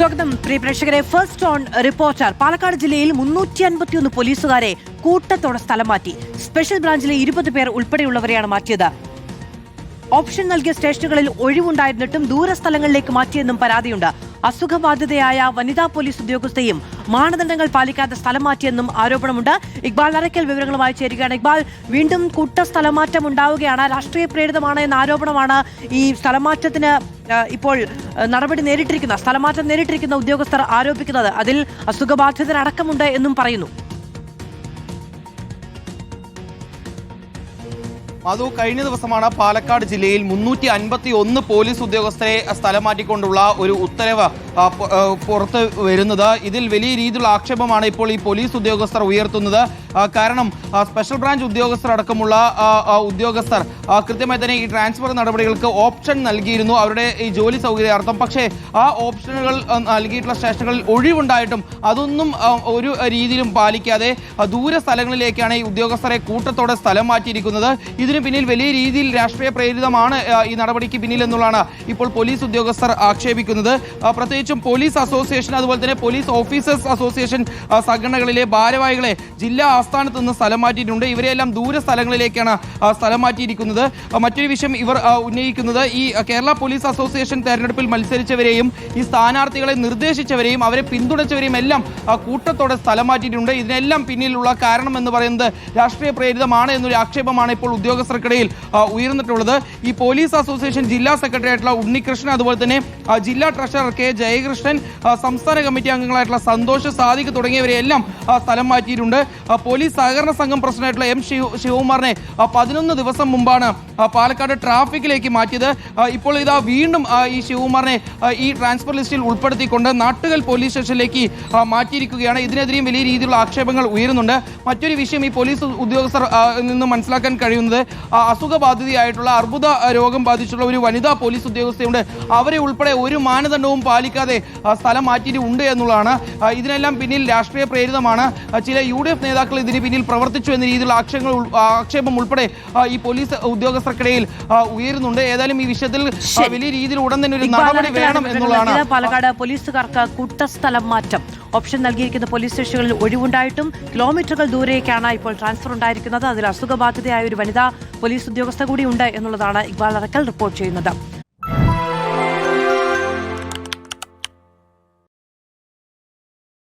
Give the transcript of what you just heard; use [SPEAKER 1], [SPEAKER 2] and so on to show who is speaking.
[SPEAKER 1] സ്വാഗതം പ്രിയ പ്രേക്ഷകരെ. First on reporter. Palakkad ജില്ലയിൽ 351 പോലീസുകാരെ കൂട്ടത്തോടെ സ്ഥലം മാറ്റി. സ്പെഷ്യൽ ബ്രാഞ്ചിലെ 20 പേർ ഉൾപ്പെടെയുള്ളവരെയാണ് മാറ്റിയത്. ഓപ്ഷൻ നൽകിയ സ്റ്റേഷനുകളിൽ ഒഴിവുണ്ടായിരുന്നിട്ടും ദൂരസ്ഥലങ്ങളിലേക്ക് മാറ്റിയെന്നും പരാതിയുണ്ട്. അസുഖബാധിതയായ വനിതാ പോലീസ് ഉദ്യോഗസ്ഥയും മാനദണ്ഡങ്ങൾ പാലിക്കാതെ സ്ഥലം മാറ്റിയെന്നും ആരോപണമുണ്ട്. ഇക്ബാൽ അറക്കൽ വിവരങ്ങളുമായി ചേരുകയാണ്. ഇക്ബാൽ, വീണ്ടും കൂട്ട സ്ഥലമാറ്റം ഉണ്ടാവുകയാണ്. രാഷ്ട്രീയ പ്രേരിതമാണ് എന്ന ആരോപണമാണ് ഈ സ്ഥലമാറ്റത്തിന് ഇപ്പോൾ സ്ഥലമാറ്റം നേരിട്ടിരിക്കുന്ന ഉദ്യോഗസ്ഥർ ആരോപിക്കുന്നത്. അതിൽ അസുഖബാധിതരടക്കമുണ്ട് എന്നും പറയുന്നു.
[SPEAKER 2] അത് കഴിഞ്ഞ ദിവസമാണ് പാലക്കാട് ജില്ലയിൽ 351 പോലീസ് ഉദ്യോഗസ്ഥരെ സ്ഥലം മാറ്റിക്കൊണ്ടുള്ള ഒരു ഉത്തരവ് പുറത്ത് വരുന്നത്. ഇതിൽ വലിയ രീതിയിലുള്ള ആക്ഷേപമാണ് ഇപ്പോൾ ഈ പോലീസ് ഉദ്യോഗസ്ഥർ ഉയർത്തുന്നത്. കാരണം സ്പെഷ്യൽ ബ്രാഞ്ച് ഉദ്യോഗസ്ഥരടക്കമുള്ള ഉദ്യോഗസ്ഥർ കൃത്യമായി തന്നെ ഈ ട്രാൻസ്ഫർ നടപടികൾക്ക് ഓപ്ഷൻ നൽകിയിരുന്നു അവരുടെ ഈ ജോലി സൗകര്യാർത്ഥം. പക്ഷേ ആ ഓപ്ഷനുകൾ നൽകിയിട്ടുള്ള സ്റ്റേഷനുകളിൽ ഒഴിവുണ്ടായിട്ടും അതൊന്നും ഒരു രീതിയിലും പാലിക്കാതെ ദൂര സ്ഥലങ്ങളിലേക്കാണ് ഈ ഉദ്യോഗസ്ഥരെ കൂട്ടത്തോടെ സ്ഥലം മാറ്റിയിരിക്കുന്നത്. ഇതിന് പിന്നിൽ വലിയ രീതിയിൽ രാഷ്ട്രീയ പ്രേരിതമാണ് ഈ നടപടിക്ക് പിന്നിൽ എന്നുള്ളതാണ് ഇപ്പോൾ പോലീസ് ഉദ്യോഗസ്ഥർ ആക്ഷേപിക്കുന്നത്. പ്രത്യേകിച്ചും പോലീസ് അസോസിയേഷൻ അതുപോലെ തന്നെ പോലീസ് ഓഫീസേഴ്സ് അസോസിയേഷൻ സംഘടനകളിലെ ഭാരവാഹികളെ ജില്ലാ ആസ്ഥാനത്ത് നിന്ന് സ്ഥലം മാറ്റിയിട്ടുണ്ട്. ഇവരെല്ലാം ദൂര സ്ഥലങ്ങളിലേക്കാണ് സ്ഥലം മാറ്റിയിരിക്കുന്നത്. മറ്റൊരു വിഷയം ഇവർ ഉന്നയിക്കുന്നത് ഈ കേരള പോലീസ് അസോസിയേഷൻ തെരഞ്ഞെടുപ്പിൽ മത്സരിച്ചവരെയും ഈ സ്ഥാനാർത്ഥികളെ നിർദ്ദേശിച്ചവരെയും അവരെ പിന്തുണച്ചവരെയും എല്ലാം കൂട്ടത്തോടെ സ്ഥലം മാറ്റിയിട്ടുണ്ട്. ഇതിനെല്ലാം പിന്നിലുള്ള കാരണം എന്ന് പറയുന്നത് രാഷ്ട്രീയ പ്രേരിതമാണ് എന്നൊരു ആക്ഷേപമാണ് ഇപ്പോൾ ഉദ്യോഗസ്ഥർക്കിടയിൽ ഉയർന്നിട്ടുള്ളത്. ഈ പോലീസ് അസോസിയേഷൻ ജില്ലാ സെക്രട്ടറി ആയിട്ടുള്ള ഉണ്ണികൃഷ്ണൻ അതുപോലെ തന്നെ ജില്ലാ ട്രഷറർ കെ ജയകൃഷ്ണൻ, സംസ്ഥാന കമ്മിറ്റി അംഗങ്ങളായിട്ടുള്ള സന്തോഷ്, സാദിഖ് തുടങ്ങിയവരെല്ലാം സ്ഥലം മാറ്റിയിട്ടുണ്ട്. പോലീസ് സഹകരണ സംഘം പ്രസിഡന്റായിട്ടുള്ള എം ശിവകുമാറിനെ 11 ദിവസം മുമ്പാണ് പാലക്കാട് ട്രാഫിക്കിലേക്ക് മാറ്റിയത്. ഇപ്പോൾ ഇതാ വീണ്ടും ഈ ശിവകുമാറിനെ ഈ ട്രാൻസ്ഫർ ലിസ്റ്റിൽ ഉൾപ്പെടുത്തിക്കൊണ്ട് നാട്ടുകൽ പോലീസ് സ്റ്റേഷനിലേക്ക് മാറ്റിയിരിക്കുകയാണ്. ഇതിനെതിരെയും വലിയ രീതിയിലുള്ള ആക്ഷേപങ്ങൾ ഉയരുന്നുണ്ട്. മറ്റൊരു വിഷയം ഈ പോലീസ് ഉദ്യോഗസ്ഥർ നിന്ന് മനസ്സിലാക്കാൻ കഴിയുന്നത് അസുഖബാധിതയായിട്ടുള്ള അർബുദ രോഗം ബാധിച്ചുള്ള ഒരു വനിതാ പോലീസ് ഉദ്യോഗസ്ഥയുണ്ട്. അവരെ ഉൾപ്പെടെ ഒരു മാനദണ്ഡവും പാലിക്കാതെ സ്ഥലം മാറ്റിയിട്ടുണ്ട് എന്നുള്ളതാണ്. ഇതിനെല്ലാം പിന്നിൽ രാഷ്ട്രീയ പ്രേരിതമാണ്. ചില UDF നേതാക്കൾ ഇതിന് പിന്നിൽ പ്രവർത്തിച്ചു എന്ന രീതിയിലുള്ള ആക്ഷേപം ഉൾപ്പെടെ ഈ പോലീസ് ഉദ്യോഗസ്ഥർക്കിടയിൽ ഉയരുന്നുണ്ട്. ഏതായാലും ഈ വിഷയത്തിൽ വലിയ രീതിയിൽ ഉടൻ തന്നെ ഒരു നടപടി വേണം എന്നുള്ളതാണ്.
[SPEAKER 1] പാലക്കാട് പോലീസുകാർക്ക് കൂട്ടസ്ഥലം മാറ്റം. ഓപ്ഷൻ നൽകിയിരിക്കുന്ന പോലീസ് സ്റ്റേഷനുകളിൽ ഒഴിവുണ്ടായിട്ടും കിലോമീറ്ററുകൾ ദൂരേക്കാണ് ഇപ്പോൾ ട്രാൻസ്ഫർ ഉണ്ടായിരിക്കുന്നത്. അതിൽ അസുഖബാധിതയായ ഒരു വനിതാ പോലീസ് ഉദ്യോഗസ്ഥ കൂടി ഉണ്ട് എന്നുള്ളതാണ് ഇക്ബാൽ അറക്കൽ റിപ്പോർട്ട് ചെയ്യുന്നത്.